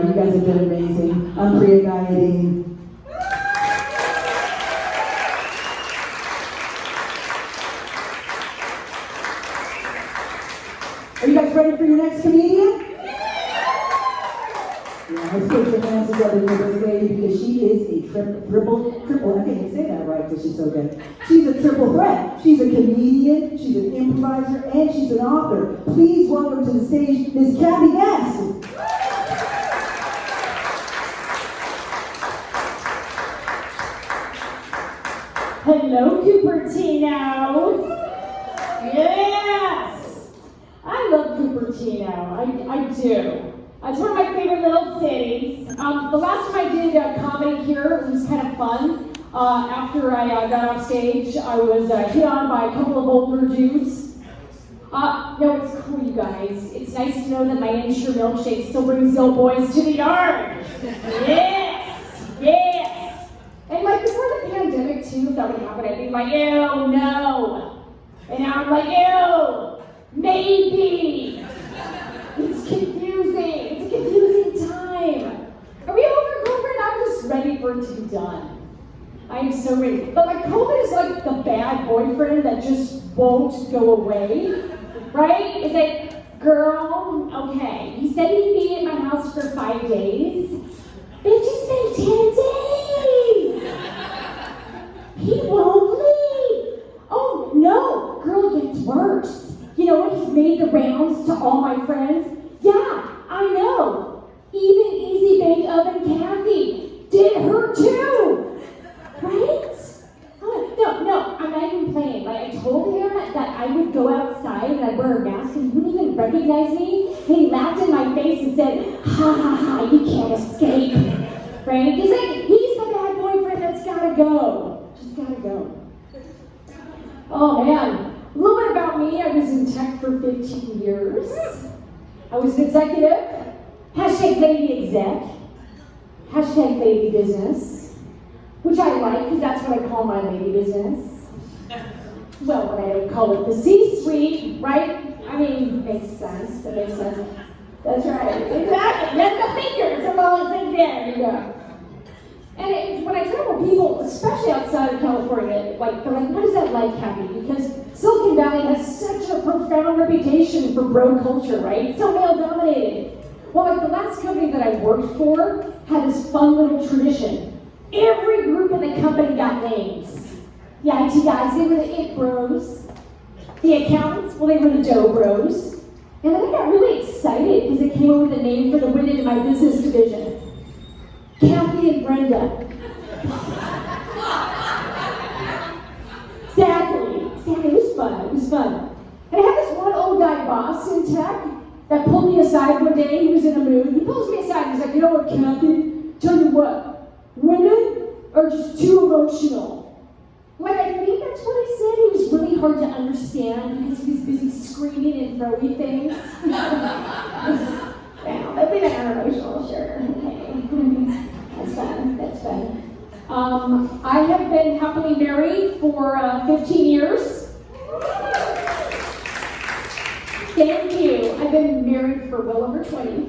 You guys have been amazing. I'm Priya Gayadeen. Are you guys ready for your next comedian? Yeah, let's put your hands together for this lady because she is a triple, I can't even say that right because she's so good. She's a triple threat. She's a comedian, she's an improviser, and she's an author. Please welcome to the stage, Miss Klotz-Guest. Hello, Cupertino. Yes! I love Cupertino. I do. It's one of my favorite little cities. The last time I did comedy here, it was kind of fun. After I got off stage, I was hit on by a couple of older dudes. No, it's cool, you guys. It's nice to know that my Ensure milkshake still brings the old boys to the yard. Yes! Yes! And like before the pandemic too, if that would happen, I'd be like, ew, no. And now I'm like, ew, maybe. It's confusing. It's a confusing time. Are we over COVID? I'm just ready for it to be done. I am so ready. But like COVID is like the bad boyfriend that just won't go away, right? It's like, girl, okay, he said he'd be at my house for 5 days. Bitch, it's been 10 days. He won't leave. Oh no, girl, it gets worse. You know what? He's made the rounds to all my friends. Yeah, I know. Even Easy Bake Oven Kathy did her too. Right? No, I'm not even playing. Like, I told him that I would go outside and I'd wear a mask and he wouldn't even recognize me. And he laughed in my face and said, ha ha ha, you can't escape. Right? He's like, he's the bad boyfriend that's gotta go. Just gotta go. Oh man. A little bit about me. I was in tech for 15 years. I was an executive. Hashtag lady exec. Hashtag lady business. Which I like, because that's what I call my lady business. Well, what I don't call it the C-suite, right? I mean, makes sense. That makes sense. That's right. Exactly. That's the fingers. I'm all like, there you go. And when I tell people, especially outside of California, like they're like, what is that like, Kathy? Because Silicon Valley has such a profound reputation for bro culture, right? So male-dominated. Well, like the last company that I worked for had this fun little tradition. Every group in the company got names. The IT guys, they were the IT bros. The accountants, well, they were the dough bros. And then I got really excited because they came up with a name for the women in my business division. Kathy and Brenda. Exactly. It was fun. And I had this one old guy boss in tech that pulled me aside one day. He was in a mood. He pulls me aside and he's like, you know what, Kathy? Tell you what, women are just too emotional. Like, I think that's what he said. He was really hard to understand because he was busy screaming and throwing things. Well, I think I'm emotional, sure. Okay. That's fun. I have been happily married for 15 years. Thank you. I've been married for well over 20.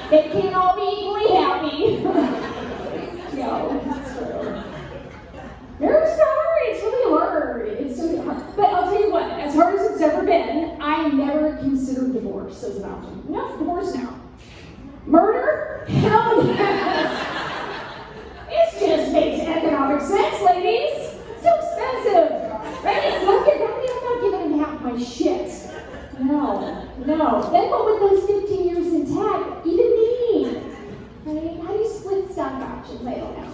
They can't all be equally happy. No, it's true. Marriage's hard. It's really hard. But I'll tell you what, as hard as it's ever been, I never considered divorce as an option. No, divorce now. Murder? Hell yes! It just makes economic sense, ladies. So expensive. Right? It's like that means I'm not giving him half my shit. No. Then what with those 15 years in tech, even me? Right? How do you split stock options? I don't know.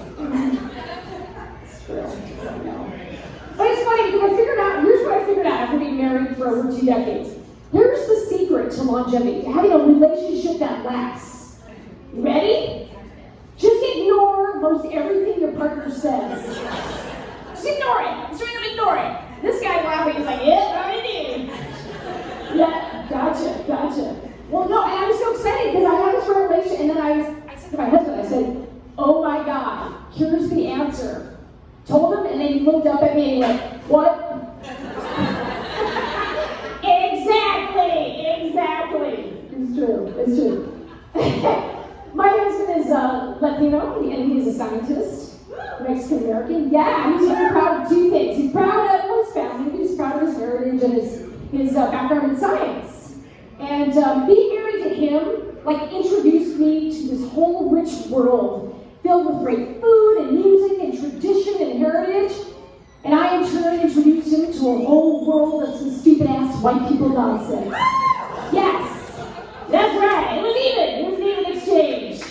It's true. I don't know. But it's funny because here's what I figured out after being married for over 2 decades. Here's the secret to longevity, to having a relationship that lasts. You ready? Just ignore most everything your partner says. Just ignore it. Straight up ignore it. This guy's laughing. He's like, yeah, I did. Yeah, gotcha. Well, no, and I was so excited because I had this revelation, and then I said to my husband, I said, oh my God, here's the answer. Told him, and then he looked up at me and he went, what? Exactly. It's true. My husband is Latino, and he's a scientist, Mexican American. Yeah, he's very proud of two things. He's proud of his family, he's proud of his heritage and his background in science. And being married to him, like, introduced me to this whole rich world filled with great food and music and tradition and heritage. And I, in turn, introduced him to a whole world of some stupid-ass white people nonsense. Yes, that's right. It was an even exchange.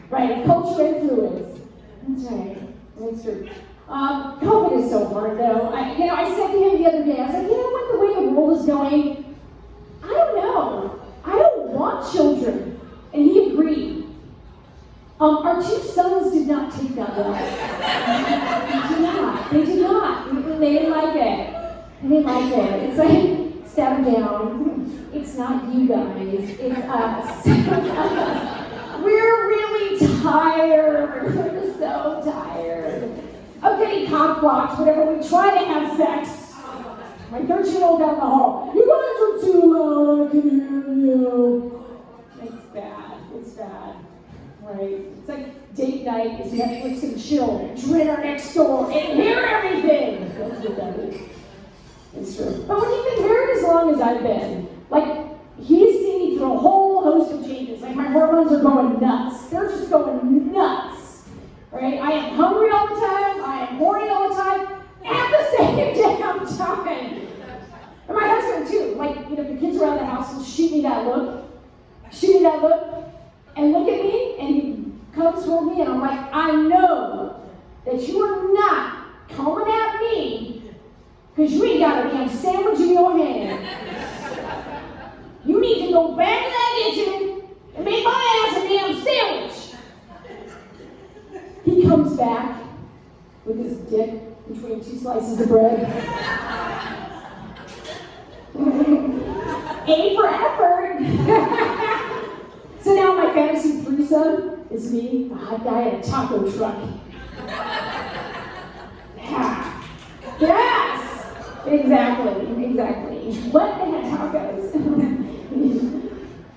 Right, culture influence. That's right. That's true. COVID is so hard, though. I said to him the other day, I was like, what, the way the world is going, I don't know. I don't want children. And he agreed. Our two sons did not take that well. They did not. They didn't like it. It's like, sat them down. It's not you guys, it's us. We're really tired. We're so tired of getting cock blocked whenever we try to have sex. My 13-year-old down the hall. You guys are too loud. I can hear you. It's bad. Right? It's like date night is Netflix and chill. Dinner next door and hear everything. That's what that is. It's true. But when you've been married as long as I've been, like, he's seen me through a whole host of changes. Like, my hormones are going nuts. They're just going nuts. Right? I am hungry all the time. I am horny all the time. At the same damn time. And my husband, too. Like, the kids around the house will shoot me that look. And look at me, and he comes toward me, and I'm like, I know that you are not coming at me because you ain't got a damn sandwich in your hand. You need to go back to that kitchen and make my ass a damn sandwich. He comes back with his dick between two slices of bread. A for effort. So now my fantasy threesome is me, the hot guy in a taco truck. Yeah. Yes! Exactly. What the heck tacos?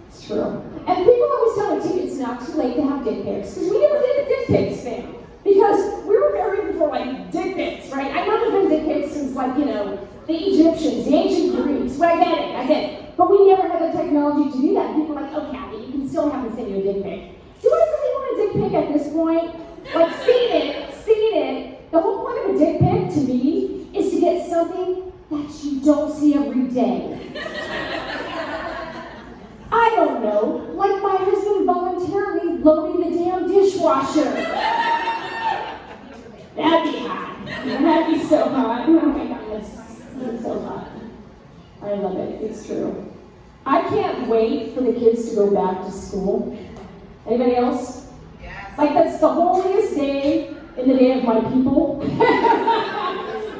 It's true. And people always tell me, too, it's not too late to have dick pics. Because we never did the dick pics thing. Because we were married before, like, dick pics, right? I know there's been dick pics since, like, the Egyptians, the ancient Greeks. Well, I get it. But we never had the technology to do that. People are like, oh, Kathy, you can still have me send you a dick pic. Do I really want a dick pic at this point? Like, seeing it, the whole point of a dick pic, to me, is to get something that you don't see every day. I don't know, like my husband voluntarily loading the damn dishwasher. That'd be hot. That'd be so hot. Oh my goodness. It's so hot. I love it. It's true. I can't wait for the kids to go back to school. Anybody else? Yes. Like, that's the holiest day in the day of my people.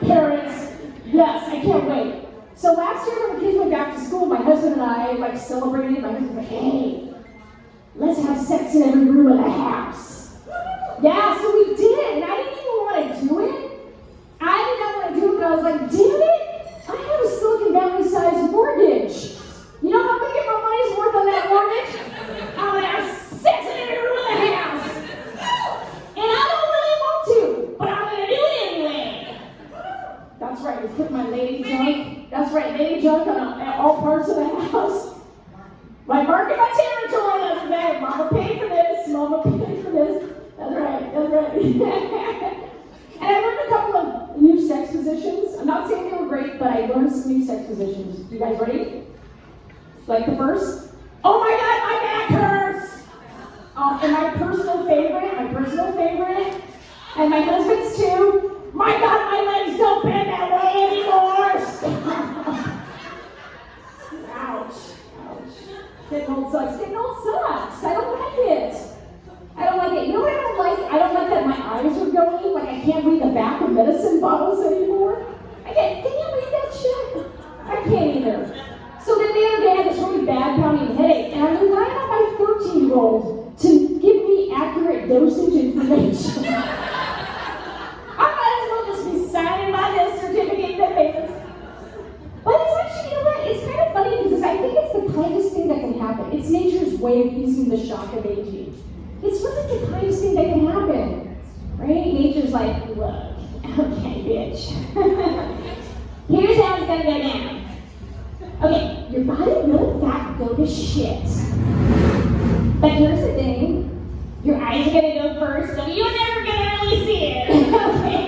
Parents, yes, I can't wait. So last year when the kids went back to school, my husband and I, like, celebrated. My husband was like, hey, let's have sex in every room of the house. Yeah, so we did, and I didn't even want to do it. I did not want to do it, but I was like, damn it, I have a Silicon Valley-sized mortgage. You know how I'm going to get my money's worth on that mortgage? I'm going to have sex in every room of the house. And I don't really want to, but I'm going to do it anyway. That's right, we put my lady junk. That's right, lady junk on all parts of the house. Like, marking my territory the other day. Mama paid for this, Mama paid for this. That's right. And I learned a couple of new sex positions. I'm not saying they were great, but I learned some new sex positions. You guys ready? Like the first? Oh my God, my back hurts! And my personal favorite, and my husband's too. My God, my legs don't bend that way anymore! Ouch. Getting old sucks. I don't like it. You know what I don't like? I don't like that my eyes are going. Like, I can't read the back of medicine bottles anymore. Can you read that shit? I can't either. So then the other day I had this really bad pounding headache, and I relied on my 13-year-old to give me accurate dosage information. I might as well just be signing my death certificate that pages. But it's actually, it's kind of funny because I think it's the kindest thing that can happen. It's nature's way of using the shock of aging. It's really the kindest thing that can happen, right? Nature's like, look, okay, bitch. Here's how it's gonna go down. Okay, your body will in fact go to shit. But here's the thing, your eyes are gonna go first, so you're never gonna really see it. Okay?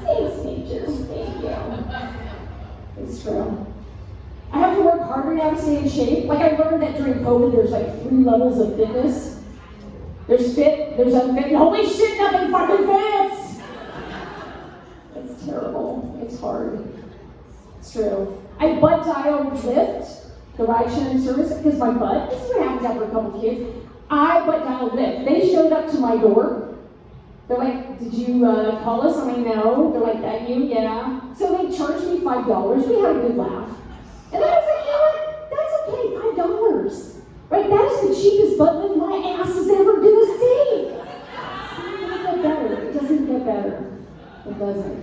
Thanks, nature. Thank you. It's true. I have to work harder now to stay in shape. Like I learned that during COVID, there's like 3 levels of fitness. There's fit, there's unfit, and holy shit, nothing fucking fits! It's terrible. It's hard. It's true. I butt dial Lyft, the ride-sharing service, because my butt, this is what happens after a couple kids. I butt dial Lyft. They showed up to my door. They're like, did you call us? I'm like, no. They're like, that you? Yeah. So they charged me $5. We had a good laugh. And then I was like, you know what? That's okay, $5. Right? That is the cheapest butt lift my ass is ever gonna see. It doesn't get better. It doesn't get better. It doesn't.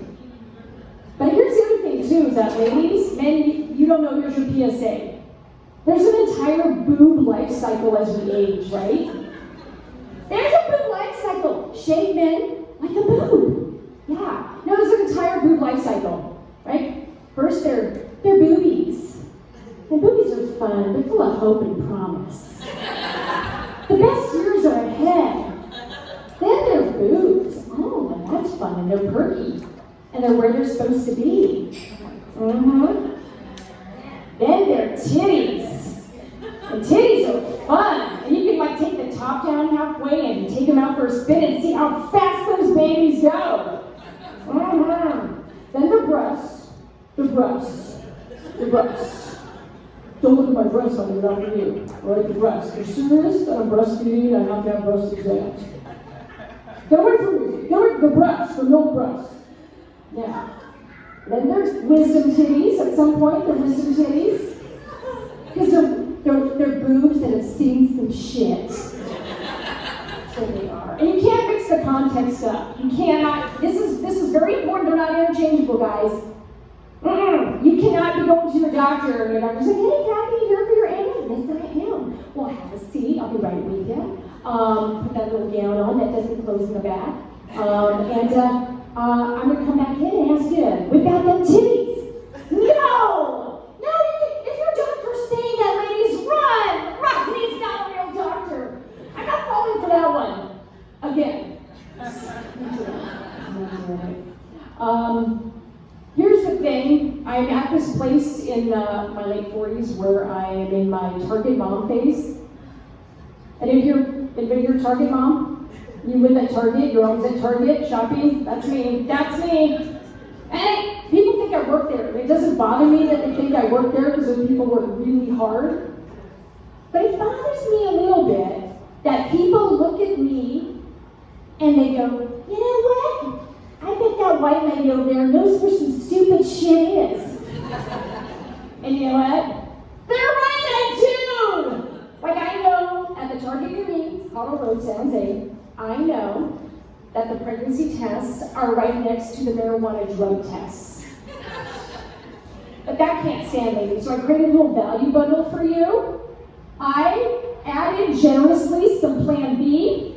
But here's the other thing too, is that ladies, men, you don't know, here's your PSA. There's an entire boob life cycle as we age, right? There's a boob life cycle. Shave men like a boob. Yeah. No, there's an entire boob life cycle, right? First, they're boobies. And boobies are fun. They're full of hope and promise. The best years are ahead. Then they're boobs. Oh, and that's fun. And they're perky. And they're where they're supposed to be. Mm-hmm. Then they're titties. And titties are fun. And you can like take the top down halfway and take them out for a spin and see how fast those babies go. Mm-hmm. Then the breasts. The breasts. The breasts. Don't look at my breasts, honey, not for you. All right, the breasts. You're serious that I'm breastfeeding, I have to have breast exams. Get away from me. Get away from the breasts, the milk breasts. Yeah. Then there's wisdom titties at some point, the wisdom titties. Because they're boobs that have seen some shit. That's what they are. And you can't mix the context up. You cannot, this is very important, they're not interchangeable, guys. You cannot be going to your doctor and your doctor's like, hey, Kathy, here for your annual. Yes, I am. Well, have a seat. I'll be right with you. Put that little gown on that doesn't close in the back. I'm going to come back in and ask you, whip out them titties. No! No, if your doctor's saying that, ladies, run! Run! He's not a real doctor. I'm not falling for that one. Again. Here's the thing, I'm at this place in my late 40s where I am in my Target mom phase. Anybody here Target mom? You live at Target, you're always at Target shopping? That's me, that's me. And people think I work there. It doesn't bother me that they think I work there because those people work really hard. But it bothers me a little bit that people look at me and they go, you know what? I bet that white lady over there knows where some stupid shit is. And you know what? They're right, that too! Like I know, at the Target near me, Hollow Road, San Jose, I know that the pregnancy tests are right next to the marijuana drug tests. But that can't stand, ladies, so I created a little value bundle for you. I added generously some Plan B,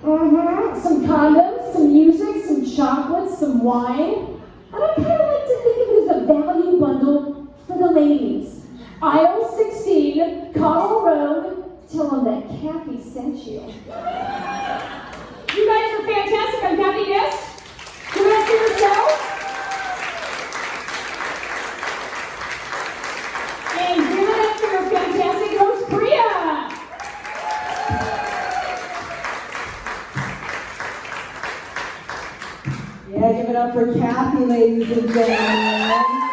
some condoms, some music, some chocolates, some wine. And I kind of like to think of it as a value bundle for the ladies. Aisle 16, Cottle Road, tell them that Kathy sent you. You guys are fantastic. I'm Kathy Guest. Give it up for yourself. And give it up for your fantastic host, Priya. Yeah, give it up for Kathy, ladies and gentlemen.